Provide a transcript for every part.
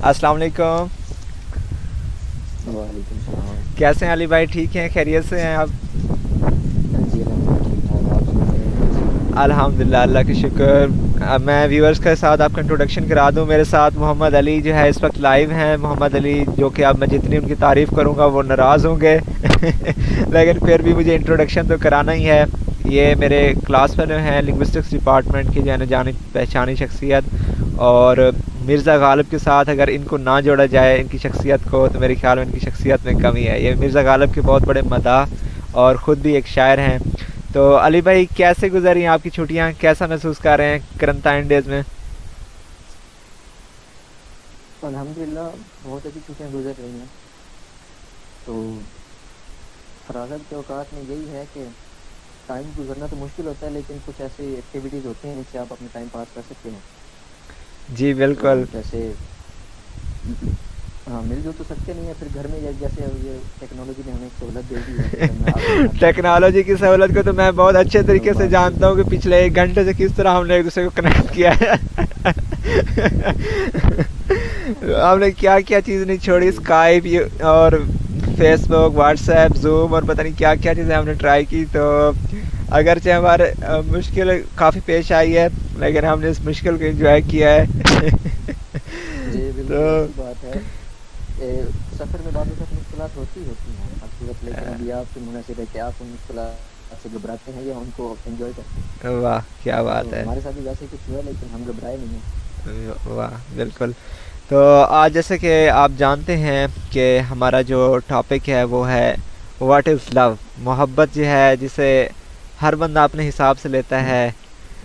السلام علیکم. وعلیکم السلام. کیسے ہیں علی بھائی؟ ٹھیک ہیں؟ خیریت سے ہیں آپ؟ جی الحمد للہ ٹھیک ٹھاک. آپ سنائیں کیسے؟ الحمد للہ اللہ کا شکر. میں ویورز کے ساتھ آپ کا انٹروڈکشن کرا دوں. میرے ساتھ محمد علی جو ہے اس وقت لائیو ہیں. محمد علی جو کہ اب میں جتنی ان کی تعریف کروں گا وہ ناراض ہوں گے لیکن پھر بھی مجھے انٹروڈکشن تو کرانا ہی ہے. یہ میرے کلاس فیلو ہیں لنگوسٹکس ڈپارٹمنٹ کی جانی پہچانی شخصیت. اور مرزا غالب کے ساتھ اگر ان کو نہ جوڑا جائے ان کی شخصیت کو تو میرے خیال میں ان کی شخصیت میں کمی ہے. یہ مرزا غالب کے بہت بڑے مداح اور خود بھی ایک شاعر ہیں. تو علی بھائی کیسے گزر رہی ہیں آپ کی چھٹیاں؟ کیسا محسوس کر رہے ہیں کرنٹائن ڈیز میں؟ الحمد للہ بہت اچھی چھٹیاں گزر رہی ہیں. تو فراغت کے اوقات میں یہی ہے کہ ٹائم گزرنا تو مشکل ہوتا ہے لیکن کچھ ایسی ایکٹیویٹیز ہوتی ہیں جن سے آپ اپنا ٹائم پاس کر سکتے ہیں. جی تو بالکل. جیسے ہاں مل جل تو سکتے نہیں ہیں پھر گھر میں جیسے یہ ٹیکنالوجی نے ہمیں ایک سہولت دے دی ہے کہ اگر میں آپ کے ساتھ بیٹھوں ٹیکنالوجی کی سہولت کو تو میں بہت اچھے تو طریقے سے بات چیت. جانتا ہوں کہ پچھلے 1 گھنٹے سے کس طرح ہم نے ایک دوسرے کو کنیکٹ کیا ہے. ہم نے کیا کیا چیز نہیں چھوڑی. جی اسکائپ اور فیس بک، واٹس ایپ، زوم اور پتہ نہیں کیا کیا چیزیں ہم نے ٹرائی کی. تو اگرچہ ہمارے مشکل کافی پیش آئی ہے لیکن ہم نے اس مشکل کو انجوائے کیا ہے. جی تو بالکل اچھی بات ہے. سفر میں بعض اوقات مشکلات ہوتی ہیں ہر صورت لیکن ابھی آپ سے منحصر ہے کہ آپ ان مشکلات سے گھبراتے ہیں یا ان کو انجوائے کرتے ہیں. واہ کیا تو بات ہے. ہمارے ساتھ بھی ویسے ہی کچھ ہوا لیکن ہم گھبرائے نہیں ہیں. واہ بالکل. تو آج جیسے کہ آپ جانتے ہیں کہ ہمارا جو ٹاپک ہے وہ ہے واٹ از لو. محبت جو ہے جسے ہر بندہ اپنے حساب سے لیتا ہے.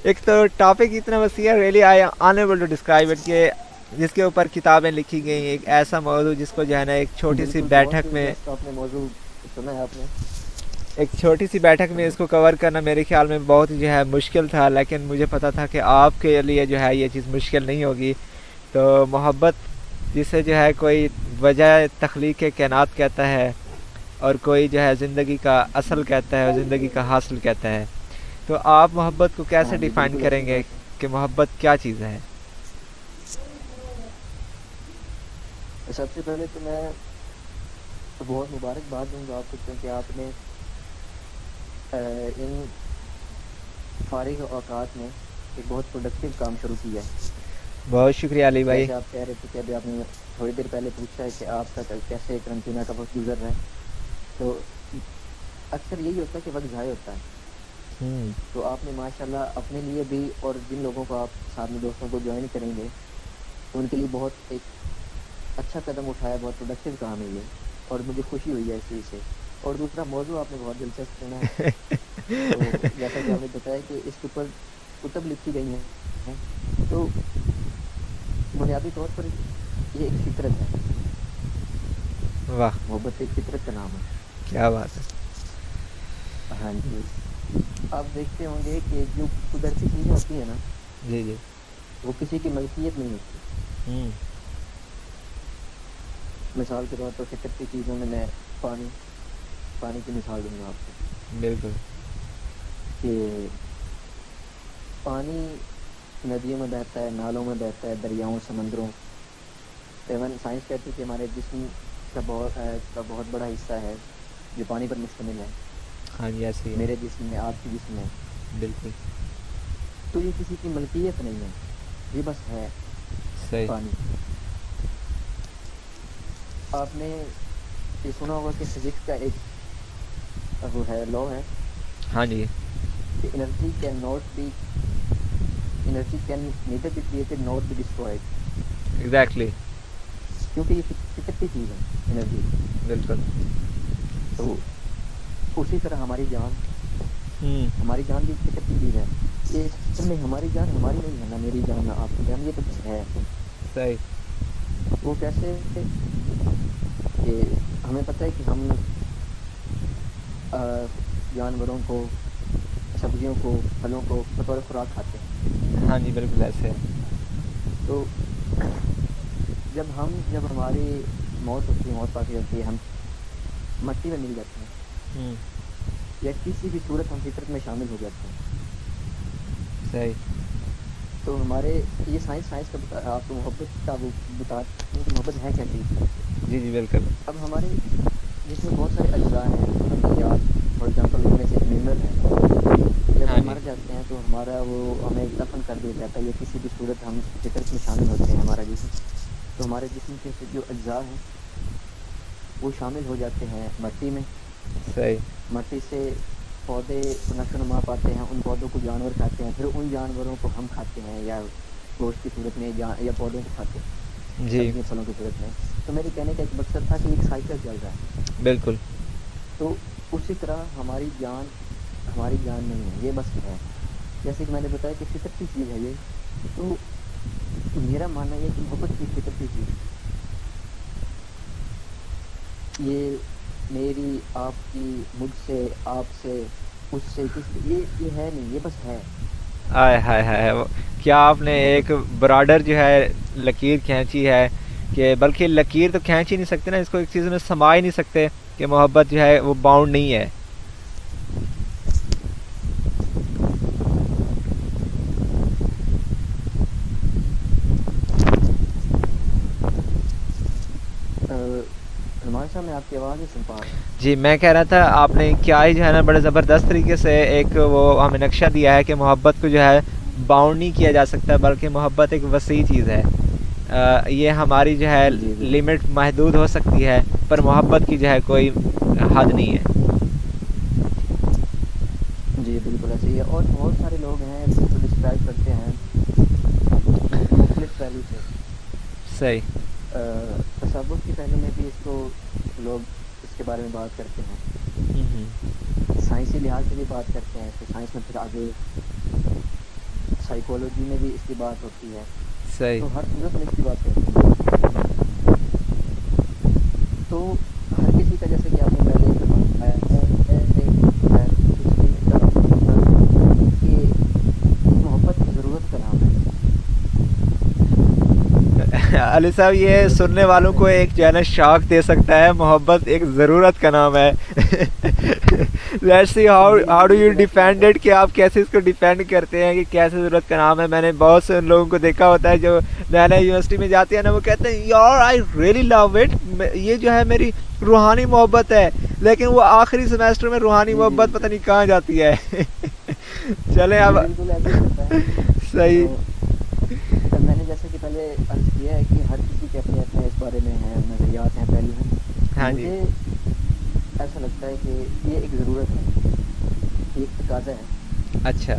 ایک تو ٹاپک اتنا وسیع ہے really I unable to describe it کہ جس کے اوپر کتابیں لکھی گئی. ایک ایسا موضوع جس کو جو ہے نا ایک چھوٹی سی بالکل بہت بیٹھک میں دلچسپ آپ نے موضوع چنا ہے آپ نے. اس کو کور کرنا میرے خیال میں بہت جو ہے مشکل تھا لیکن مجھے پتا تھا کہ آپ کے لیے جو ہے یہ چیز مشکل نہیں ہوگی. تو محبت جسے جو ہے کوئی وجہ تخلیق کائنات کہتا ہے اور کوئی جو ہے زندگی کا اصل کہتا ہے اور زندگی کا حاصل کہتا ہے. تو آپ محبت کو کیسے ہاں جی ڈیفائن بالکل کریں اچھی گے بات ہے. کہ محبت کیا چیز ہے؟ سب سے پہلے تو میں بہت مبارکباد دوں گا آپ کو کیونکہ آپ نے ان فارغ اوقات میں ایک بہت پروڈکٹیو کام شروع کیا ہے. بہت شکریہ علی بھائی. جیسے آپ کہہ رہے تھے کہ ابھی آپ نے تھوڑی دیر پہلے پوچھا ہے کہ آپ کا کیسے کرنٹینا کا وقت گزر رہا ہے. تو اکثر یہی ہوتا ہے کہ وقت ضائع ہوتا ہے. تو آپ نے ماشاء اللہ اپنے لیے بھی اور جن لوگوں کو آپ ساتھ میں دوستوں کو جوائن کریں گے تو ان کے لیے بہت ایک اچھا قدم اٹھایا. بہت پروڈکٹیو کام ہے یہ اور مجھے خوشی ہوئی ہے اس چیز سے. اور دوسرا موضوع آپ نے بہت دلچسپ چنا ہے. تو جیسا کہ آپ نے بتایا کہ اس کے اوپر کتب لکھی گئی ہیں تو بنیادی طور پر یہ ایک فطرت ہے. واہ محبت ایک فطرت کا نام ہے. کیا بات ہے. ہاں جی. آپ دیکھتے ہوں گے کہ جو قدرتی چیزیں ہوتی ہیں نا جی جی. وہ کسی کی ملکیت نہیں ہوتی. مثال کے طور پر فطرتی چیزوں میں پانی کی مثال دوں گا آپ کو بالکل. کہ پانی ندیوں میں بہتا ہے، نالوں میں بہتا ہے، دریاؤں، سمندروں. ایون سائنس کہتی ہے کہ ہمارے جسم کا بہت بڑا حصہ ہے جو پانی پر مشتمل ہے. ہاں جی ایسے ہی ہے. میرے جسم میں، آپ کے جسم میں. بالکل تو یہ کسی کی ملکیت نہیں ہے، یہ بس ہے صحیح. پانی. آپ نے یہ سنا ہوگا کہ فزکس کا ایک وہ ہے لا ہے ہاں جی. کہ energy can neither be created nor be destroyed. Exactly. کیونکہ یہ فطرتی چیز ہے انرجی. بالکل. تو اسی طرح ہماری جان بھی ایک فطرتی چیز ہے. یہ اصل میں ہماری جان ہماری نہیں ہے، نہ میری جان نہ آپ کی جان. یہ تو بس ہے. صحیح. وہ کیسے کہ ہمیں پتہ ہے کہ ہم جانوروں کو، سبزیوں کو، پھلوں کو بطور خوراک کھاتے ہیں. ہاں جی بالکل ایسے ہے. تو جب ہماری موت ہوتی ہے، موت واقع ہوتی ہے، ہم مٹی میں مل جاتے ہیں یا کسی بھی صورت ہم فطرت میں شامل ہو جاتے ہیں. صحیح. تو ہمارے یہ سائنس کا آپ کو محبت کا وہ بتاتے ہیں کہ محبت ہے کیا چیز. جی جی بالکل. اب ہمارے جس میں بہت سارے اجزاء ہیں عضویات، فار ایگزامپل ان میں سے ایک لیور ہے. جب ہاں ہم جی مر جاتے ہیں تو ہمارا وہ ہمیں دفن کر دیا جاتا ہے یا کسی بھی صورت ہم فطرت میں شامل ہوتے ہیں ہمارا جسم. تو ہمارے جسم کے جو اجزاء ہیں وہ شامل ہو جاتے ہیں مٹی میں. صحیح. مٹی سے پودے نشو و نما پاتے ہیں، ان پودوں کو جانور کھاتے ہیں، پھر ان جانوروں کو ہم کھاتے ہیں یا گوشت کی صورت میں یا پودوں کو کھاتے ہیں جی سبزیاں پھلوں کی صورت میں. تو میرے کہنے کا ایک مقصد تھا کہ ایک سائیکل چل رہا ہے. بالکل. تو اسی طرح ہماری جان نہیں ہے، یہ بس ہے. جیسے کہ میں نے بتایا کہ فطرتی چیز ہے یہ. تو میرا ماننا یہ ہے کہ محبت بھی فطرتی چیز ہے. یہ میری، آپ کی، مجھ سے، آپ سے، اس سے، یہ ہے نہیں، یہ بس ہے. آئے ہائے ہائے. کیا آپ نے ایک محبت. براڈر جو ہے لکیر کھینچی ہے کہ بلکہ لکیر تو کھینچ ہی نہیں سکتے نا، اس کو ایک چیز میں سما ہی نہیں سکتے کہ محبت جو ہے وہ باؤنڈ نہیں ہے. نعمان صاحب میں آپ کی آواز نہیں سن پا رہا ہوں. جی میں کہہ رہا تھا آپ نے کیا ہی جو ہے نا بڑے زبردست طریقے سے ایک وہ ہمیں نقشہ دیا ہے کہ محبت کو جو ہے باؤنڈ نہیں کیا جا سکتا، بلکہ محبت ایک وسیع چیز ہے. یہ ہماری جو ہے جی بالکل. لمٹ محدود ہو سکتی ہے، پر محبت کی جو ہے کوئی حد نہیں ہے. جی بالکل ایسے ہی ہے. اور بہت سارے لوگ ہیں اس کو ڈسکرائب کرتے ہیں مختلف پہلو سے. صحیح. تصوف کے پہلو میں بھی اس کو لوگ اس کے بارے میں بات کرتے ہیں، سائنسی لحاظ سے بھی بات کرتے ہیں. تو سائنس میں پھر آگے سائیکولوجی میں بھی اس کی بات ہوتی ہے. صحیح. تو ہر صورت میں اس کی بات کرتے ہیں. تو ہر کسی کا، جیسے کہ آپ نے پہلے فرمایا ہے پچھلی ٹاپک پر، کہ محبت ضرورت کا نام ہے. علی صاحب یہ سننے والوں کو ایک جو ہے نا شاک دے سکتا ہے، محبت ایک ضرورت کا نام ہے. Let's see how do you defend it, کہ آپ کیسے اس کو ڈیفینڈ کرتے ہیں کہ کیسے ضرورت کا نام ہے. میں نے بہت سے لوگوں کو دیکھا ہوتا ہے جو نیا نیا یونیورسٹی میں جاتے ہیں نا، وہ کہتے ہیں یار آئی ریئلی لو اٹ، یہ جو ہے میری روحانی محبت ہے، لیکن وہ آخری سیمیسٹر میں روحانی جی جی محبت پتہ بالکل. نہیں کہاں جاتی ہے. چلیں جی اب. بالکل ایسے ہی ہوتا ہے. صحیح. میں نے جیسے کہ پہلے عرض کیا ہے کہ ہر کسی کے اپنے اپنے اس بارے میں ہیں، نظریات ہیں، پہلو ہیں. ہاں جی. مجھے ایسا لگتا ہے کہ یہ ایک ضرورت ہے، یہ ایک تقاضا ہے. اچھا.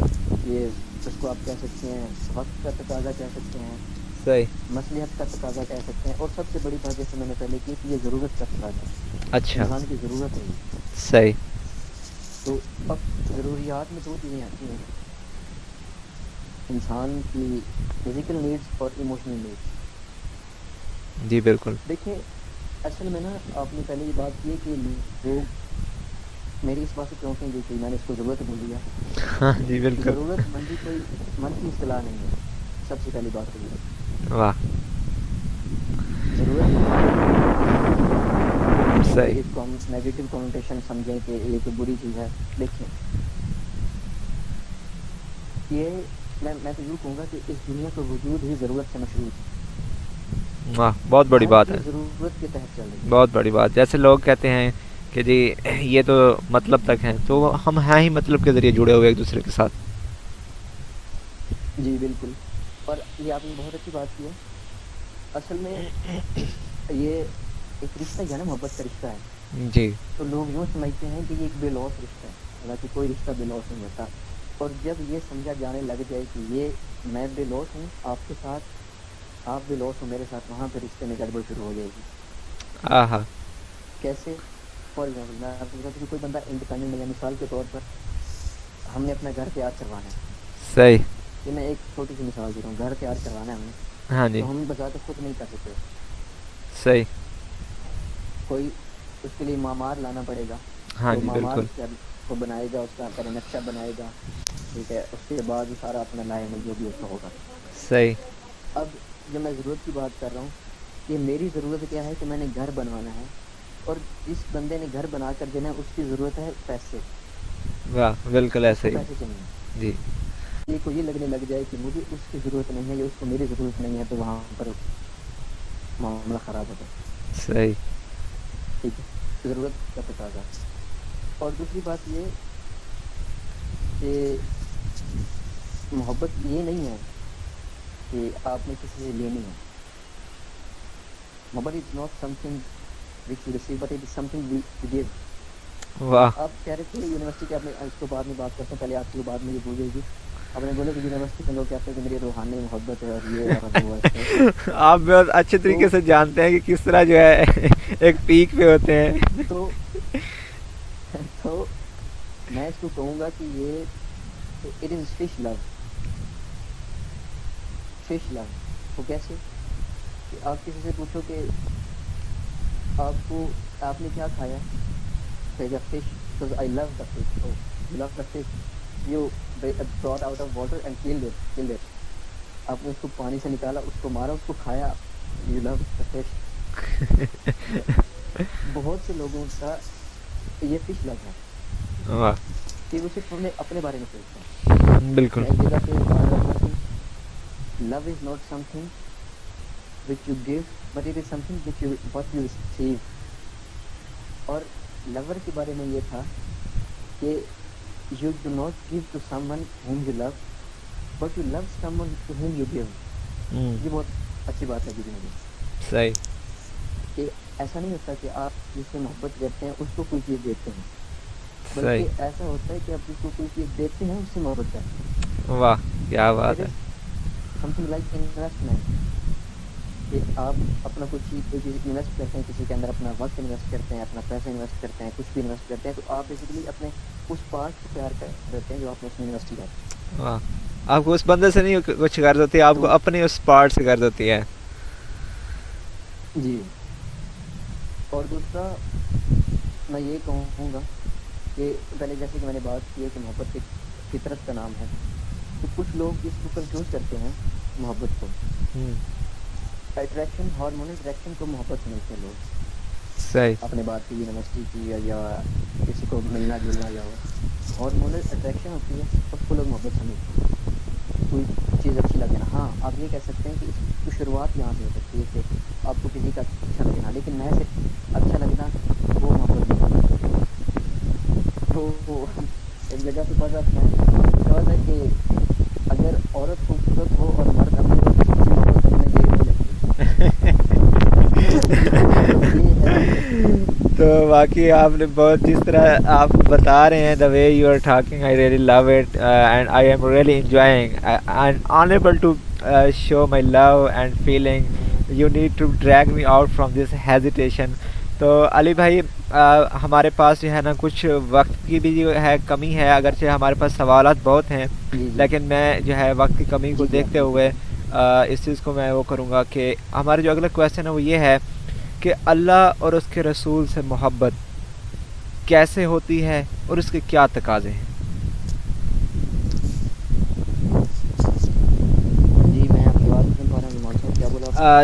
یہ اس کو آپ کہہ سکتے ہیں وقت کا تقاضا کہہ سکتے ہیں، صحیح. مصلحت کا تقاضا کہہ سکتے ہیں، اور سب سے بڑی بات جیسے میں نے پہلے کی کہ یہ ضرورت کا تقاضا ہے. اچھا. انسان کی ضرورت ہے یہ. صحیح. تو اب ضروریات میں دو چیزیں آتی ہیں، انسان کی فزیکل نیڈس اور ایموشنل نیڈس. جی بالکل. دیکھیں اصل میں نا، آپ نے پہلے یہ بات کی ہے کہ لوگ میری اس بات سے چونکیں گے کہ میں نے اس کو ضرورت بول دیا. ہاں جی بالکل. ضرورت مندی کوئی منفی اصطلاح نہیں ہے. سب سے پہلی بات تو یہ ہے. واہ. ضرورت مندی صحیح. اس کو ہم نیگیٹو کنوٹیشن سمجھیں کہ یہ کوئی بری چیز ہے. دیکھیں یہ میں تو یوں کہوں گا کہ اس دنیا کا وجود ہی ضرورت سے مشروط ہے. واہ بہت بڑی ہر بات ہے. چیز ضرورت کے تحت چل رہی ہے. بہت بڑی بات. جیسے لوگ کہتے ہیں کہ جی یہ تو مطلب تک ہیں، تو ہم ہیں ہی مطلب کے ذریعے جڑے ہوئے ایک دوسرے کے ساتھ. جی بالکل. اور یہ آپ نے بہت اچھی بات کی ہے. اصل میں یہ ایک رشتہ ہے نا، محبت کا رشتہ ہے. جی. تو لوگ یوں سمجھتے ہیں کہ یہ ایک بے لوث رشتہ ہے، حالانکہ کوئی رشتہ بے لوث نہیں ہوتا. اور جب یہ سمجھا جانے لگ جائے کہ یہ میں بے لوث ہوں آپ کے ساتھ، آپ بے لوث ہو میرے ساتھ، وہاں پہ رشتے میں گڑبڑ شروع ہو جائے گی. آہا. کیسے؟ فار ایگزامپل میں آپ کو بتاتا ہوں کہ کوئی بندہ انڈیپینڈنٹ ہے، مثال کے طور پر ہم نے اپنا گھر تیار کروانا ہے. صحیح. یہ میں ایک چھوٹی سی مثال دے رہا ہوں. گھر تیار کروانا ہے ہم نے، ہاں جی. تو ہم بذات خود نہیں کر سکتے. صحیح. کوئی اس کے لیے معمار لانا پڑے گا. ہاں تو جی معمار بالکل. اس گھر کو بنائے گا، اس کا پہلے نقشہ بنائے گا، ٹھیک ہے، اس کے بعد سارا اپنا لائے عمل جو بھی اس کا ہوگا. صحیح. اب جب میں ضرورت کی بات کر رہا ہوں کہ میری ضرورت کیا ہے کہ میں نے گھر بنوانا ہے، اور جس بندے نے گھر بنا کر دینا ہے اس کی ضرورت ہے پیسے. واہ بالکل اس کو ایسے ہی. پیسے چاہیے. جی. کو یہ لگنے لگ جائے کہ مجھے اس کی ضرورت نہیں ہے یا اس کو میری ضرورت نہیں ہے, تو وہاں پر معاملہ خراب ہوتا ہے. صحیح. ٹھیک ہے, ضرورت کا تقاضا. اور دوسری بات یہ کہ محبت یہ نہیں ہے کہ آپ نے کسی سے لینی ہے. محبت is not some thing which you receive but it is some thing you give. واہ. آپ کہہ رہے تھے یونیورسٹی کے, آپ نے اس کو بعد میں بات کرتے ہیں, پہلے آپ کی بات میں یہ بول گی. آپ نے بولا کہ یونیورسٹی کے لوگ کہتے ہیں کہ میری روحانی محبت ہے اور یہ اور وہ ہے. آپ بہت اچھے طریقے سے جانتے ہیں کہ کس طرح جو ہے ایک پیک پہ ہوتے ہیں. تو میں اس کو کہوں گا کہ یہ it is fish love. Fish love وہ کیسے کہ آپ کسی سے پوچھو کہ آپ نے کیا کھایا, کہے گا fish, because I love the fish. Oh, you love the fish. You brought out of water and killed it. آپ نے اس کو پانی سے نکالا, اس کو مارا, اس کو کھایا. You love the fish. بہت سے لوگوں کا یہ فش لو ہے کہ وہ صرف اپنے بارے میں سوچتا ہے. بالکل. ایک جگہ پہ بات رکھا کہ love is not something which you give but it is something what you receive. اور لور کے بارے میں یہ تھا کہ you do not give to someone whom you love but you love someone to whom you give. یہ بہت اچھی بات ہے مجھے. صحیح. کہ ایسا نہیں ہوتا کہ آپ جس سے محبت کرتے ہیں اس کو کوئی چیز دیتے ہیں, بلکہ ایسا ہوتا ہے کہ آپ جس کو کوئی چیز دیتے ہیں اس سے محبت کرتے ہیں. واہ کیا بات ہے. something like investment, کہ آپ اپنا کوئی چیز انویسٹ کرتے ہیں, کسی کے اندر اپنا وقت انویسٹ کرتے ہیں, اپنا پیسہ انویسٹ کرتے ہیں, کچھ بھی انویسٹ کرتے ہیں, تو آپ بیسیکلی اپنے اس پارٹ کو پیار کر دیتے ہیں جو آپ نے اس میں انویسٹ کیا. واہ, آپ کو اس بندے سے نہیں کچھ غرض ہوتی, آپ کو اپنے اس پارٹ سے غرض ہوتی ہے. جی. اور دوسرا میں یہ کہوں گا کہ پہلے جیسے کہ میں نے بات کی ہے کہ محبت ایک فطرت کا نام ہے, تو کچھ لوگ اس کو کنفیوز کرتے ہیں محبت کو. اٹریکشن, ہارمونل اٹریکشن کو محبت سمجھتے ہیں لوگ. صحیح. آپ نے بات کی یونیورسٹی کی یا کسی کو ملنا جلنا یا ہارمونل اٹریکشن ہوتی ہے, اس کو لوگ محبت سمجھتے ہیں. کوئی چیز اچھی لگے نا, ہاں آپ یہ کہہ سکتے ہیں کہ اس کی شروعات یہاں سے ہو سکتی ہے کہ آپ کو کسی کا اچھا لگنا, لیکن میں سے اچھا لگنا وہ محبت نہیں. تو ایک جگہ پہ پڑھ رہا تھا ہے کہ اگر عورت خوبصورت ہو اور مرد امیر ہو تو کسی محبت کرنے دیر نہیں لگتی. تو واقعی آپ نے بہت, جس طرح آپ بتا رہے ہیں, the way you are talking, I really love it and I am really enjoying. I'm unable to show my love and feeling. You need to drag me out from this hesitation. تو علی بھائی ہمارے پاس جو ہے نا کچھ وقت کی بھی جو ہے کمی ہے, اگرچہ ہمارے پاس سوالات بہت ہیں, لیکن میں جو ہے وقت کی کمی کو دیکھتے ہوئے اس چیز کو میں وہ کروں گا کہ ہمارا جو اگلا کویسچن ہے وہ یہ ہے کہ اللہ اور اس کے رسول سے محبت کیسے ہوتی ہے اور اس کے کیا تقاضے ہیں.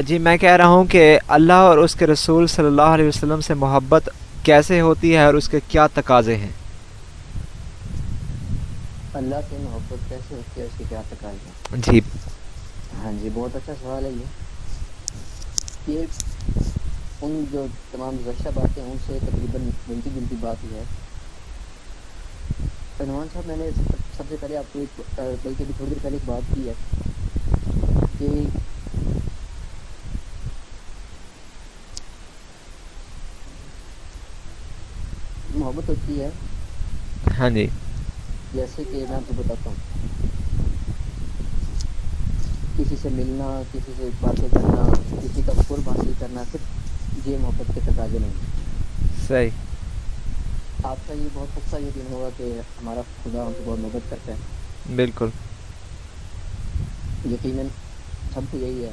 جی میں کہہ رہا ہوں کہ اللہ اور اس کے رسول صلی اللہ علیہ وسلم سے محبت کیسے ہوتی ہے اور اس کے کیا تقاضے ہیں. اللہ سے محبت کیسے ہوتی ہے, اس کے کیا تقاضے ہیں. جی ہاں جی, بہت اچھا سوال ہے یہ ان جو تمام گزشتہ باتیں ہیں ان سے تقریباً ملتی جلتی بات ہی ہے. عنوان صاحب, میں نے سب سے پہلے آپ کو ایک بلکہ بھی تھوڑی دیر پہلے ایک بات کی ہے کہ محبت ہوتی ہے. ہاں جی. جیسے کہ میں آپ کو بتاتا ہوں, کسی سے ملنا, کسی سے باتیں کرنا, کسی کا قرب حاصل کرنا, صرف یہ محبت کے تقاضے نہیں. صحیح. آپ کا یہ بہت پختہ یقین ہوگا کہ ہمارا خدا ہم سے بہت محبت کرتا ہے. بالکل. یقیناً سب کو یہی ہے,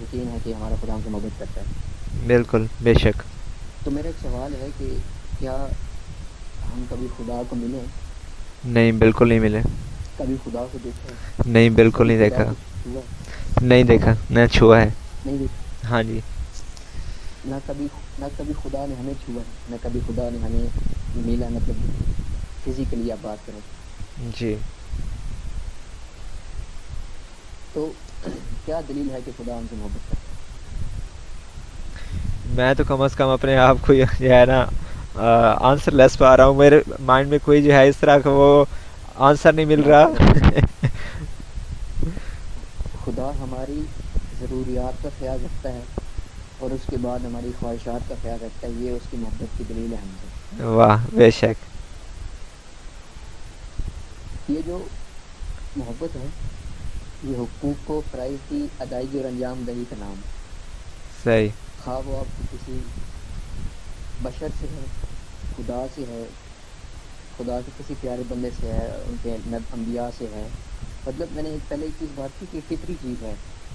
یقین ہے کہ ہمارا خدا ہم سے محبت کرتا ہے. بالکل, بے شک. تو میرا ایک سوال ہے کہ کیا ہم کبھی خدا کو ملے؟ نہیں, بالکل نہیں ملے. کبھی خدا کو دیکھا؟ نہیں, بالکل نہیں دیکھا. نہیں دیکھا, نہ چھوا ہے. نہیں دیکھا. ہاں جی. نہ کبھی خدا نے ہمیں چھوا, نہ کبھی خدا نے ہمیں ملا, مطلب فزیکلی آپ بات کریں. جی. تو کیا دلیل ہے کہ خدا ہم سے محبت کرتا ہے؟ میں تو کم از کم اپنے آپ کو جو ہے نا آنسر لیس پا رہا ہوں. میرے مائنڈ میں کوئی جو ہے اس طرح کا وہ آنسر نہیں مل رہا. خدا ہماری ضروریات کا خیال رکھتا ہے اور اس کے بعد ہماری خواہشات کا خیال رکھتا ہے. یہ اس کی محبت کی دلیل ہے ہم سے. واہ بے شک. یہ جو محبت ہے یہ حقوق کو فرائض کی ادائیگی اور انجام دہی کا نام. صحیح. خواہ وہ آپ کی کسی بشر سے ہے, خدا سے ہے, خدا کے کسی پیارے بندے سے ہے, ان کے انبیاء سے ہے. مطلب میں نے پہلے ایک چیز بات کی کہ فطری چیز ہے.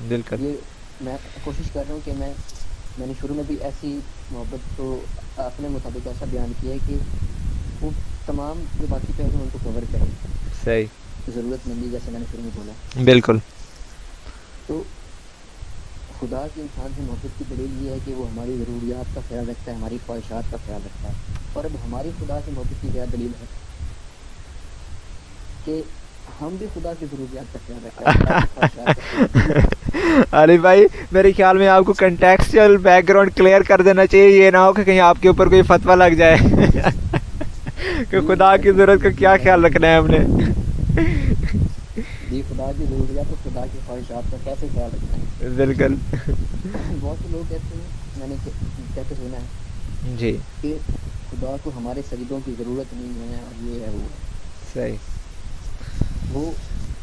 بالکل. یہ میں کوشش کر رہا ہوں کہ میں نے شروع میں بھی ایسی محبت کو اپنے مطابق ایسا بیان کیا ہے کہ وہ تمام جو باقی پہلو ہیں ان کو کور کریں. صحیح. ضرورت مندی جیسے میں نے شروع میں بولا. بالکل. تو خدا کی انسان سے محبت کی دلیل یہ ہے کہ وہ ہماری ضروریات کا خیال رکھتا ہے, ہماری خواہشات کا خیال رکھتا ہے. اور اب ہماری خدا سے محبت کی کیا دلیل ہے کہ ہم بھی خدا کی ضروریات کا خیال رکھتے ہیں. علی بھائی میرے خیال میں آپ کو کنٹیکسچل بیک گراؤنڈ کلیئر کر دینا چاہیے, یہ نہ ہو کہ کہیں آپ کے اوپر کوئی فتویٰ لگ جائے کہ خدا کی ضرورت کا کیا خیال رکھنا ہے ہم نے. جی خدا کی ضروریات اور خدا کی خواہشات کا کیسے خیال رکھنا ہے. بالکل. بہت سے لوگ کہتے ہیں, میں نے کہتے سنا ہے جی کہ خدا کو ہمارے سجدوں کی ضرورت نہیں ہے اور یہ ہے وہ. صحیح. وہ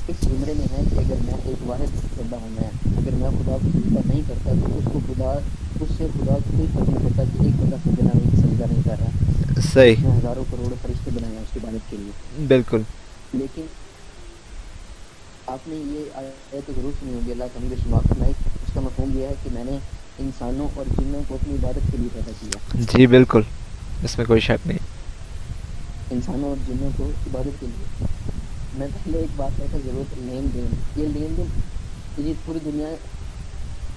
اس زمرے میں ہے کہ اگر میں ایک واحد بندہ ہوں, اگر میں خدا کو سجدہ نہیں کرتا تو اس سے خدا کو کوئی فرق نہیں پڑتا کہ ایک بندہ سجدہ نہیں کر رہا. صحیح. ہزاروں کروڑوں فرشتے بنائے ہیں اس کی عبادت کے لیے. بالکل. لیکن آپ نے یہ آیت تو ضرور سنی ہوگی, اللہ تعالیٰ شماعت میں اس کا مفہوم یہ ہے کہ میں نے انسانوں اور جنوں کو اپنی عبادت کے لیے پیدا کیا. جی بالکل, اس میں کوئی شک نہیں. انسانوں اور جنوں کو عبادت کے لیے. میں پہلے ایک بات کہتا ضرورت لین دین. یہ لین دین یہ پوری دنیا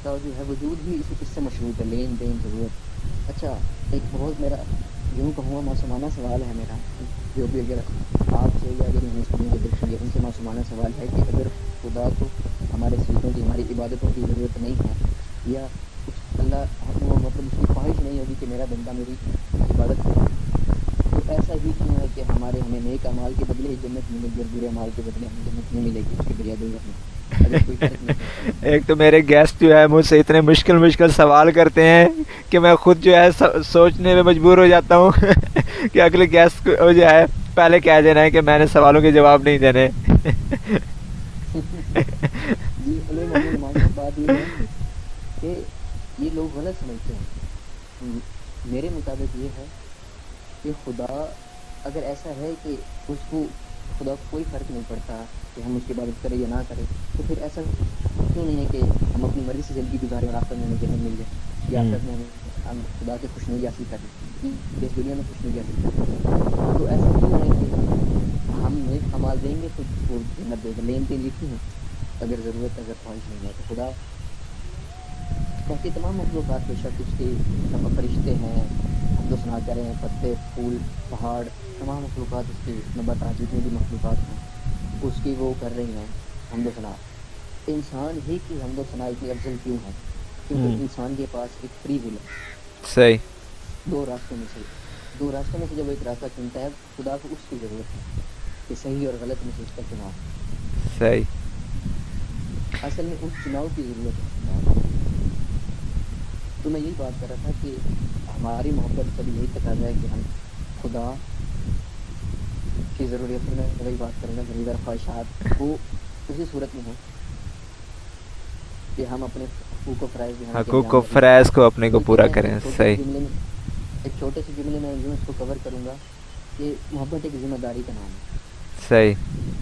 کا جو ہے وجود ہی اس سے مشروط ہے, لین دین ضرورت. اچھا ایک بہت میرا یوں کہوں معصومانہ سوال ہے میرا, جو بھی اگر آپ سے یا اگر مسلموں کے دیکھیں گے ان سے معصومانہ سوال ہے کہ اگر خدا کو ہمارے سجدوں کی ہماری عبادتوں کی ضرورت نہیں ہے یا اللہ وہ مطلب اس کی خواہش نہیں ہوگی کہ میرا بندہ میری عبادت کرے, تو ایسا ہی کیوں ہے کہ ہمیں نیک اعمال کے بدلے ہی جنت ملے گی اور برے اعمال کے بدلے ہمیں جنت نہیں ملے گی اس کے بجائے دوزخ میں. ایک تو میرے گیسٹ جو ہے مجھ سے اتنے مشکل سوال کرتے ہیں کہ میں خود جو ہے سوچنے میں مجبور ہو جاتا ہوں کہ اگلے گیسٹ کو جو ہے پہلے کہہ دینا ہے کہ میں نے سوالوں کے جواب نہیں دینے. جی بات یہ ہے کہ یہ لوگ غلط سمجھتے ہیں. میرے مطابق یہ ہے کہ خدا اگر ایسا ہے کہ اس کو خدا کو کوئی فرق نہیں پڑتا کہ ہم اس کی عبادت کریں یا نہ کریں, تو پھر ایسا کیوں نہیں ہے کہ ہم اپنی مرضی سے زندگی گزاریں اور آخر میں ہمیں جنت مل جائے یا آخر میں ہم خدا کے خوشنودی حاصل کریں, اس دنیا میں خوشنودی حاصل کریں. تو ایسا کیوں ہے کہ ہم نیک اعمال دیں گے تو وہ جنت دے گا. لین دین یہ کیوں ہے اگر ضرورت اگر خواہش نہیں ہے تو خدا باقی تمام مخلوقات بے شک اس کے فرشتے ہیں, حمد و ثنا کریں, پتے پھول پہاڑ تمام مخلوقات اس کے نباتات جتنی بھی مخلوقات ہیں اس کی وہ کر رہی ہیں حمد و ثنا. انسان ہی کی حمد و ثنا اتنی افضل کیوں ہے کیونکہ انسان کے پاس ایک فری ول ہے. صحیح. دو راستوں میں سے جب ایک راستہ چنتا ہے خدا کو اس کی ضرورت ہے کہ صحیح اور غلط میں سے اس کا چناؤ. صحیح. اصل میں اس چناؤ کی ضرورت ہے. تو میں یہی بات کر رہا تھا کہ ہماری محبت کبھی یہی تقاضا ہے کہ ہم خدا کی ضروریت میں وہی بات کریں گا ضرور خواہشات وہ اسی صورت میں ہوں کہ ہم اپنے حقوق و فرائض کو اپنے کو پورا کریں. صحیح. ایک چھوٹے سے جملے میں یوں اس کو کور کروں گا کہ محبت ایک ذمہ داری کا نام ہے. صحیح.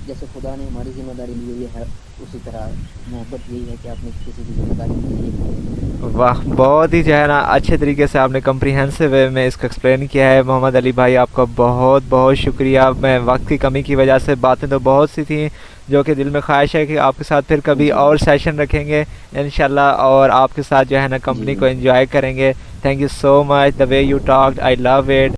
جیسے خدا نے ہماری ذمہ داری لی ہوئی ہے اسی طرح محبت یہی ہے کہ آپ نے کسی کی ذمہ داری لی ہے. واہ, بہت ہی جو ہے نا اچھے طریقے سے آپ نے کمپریہنسو وے میں اس کو ایکسپلین کیا ہے. محمد علی بھائی آپ کا بہت بہت شکریہ. میں وقت کی کمی کی وجہ سے باتیں تو بہت سی تھیں جو کہ دل میں خواہش ہے کہ آپ کے ساتھ پھر کبھی اور سیشن رکھیں گے انشاءاللہ اور آپ کے ساتھ جو ہے نا کمپنی کو انجوائے کریں گے. Thank you so much, the way you talked, I love it.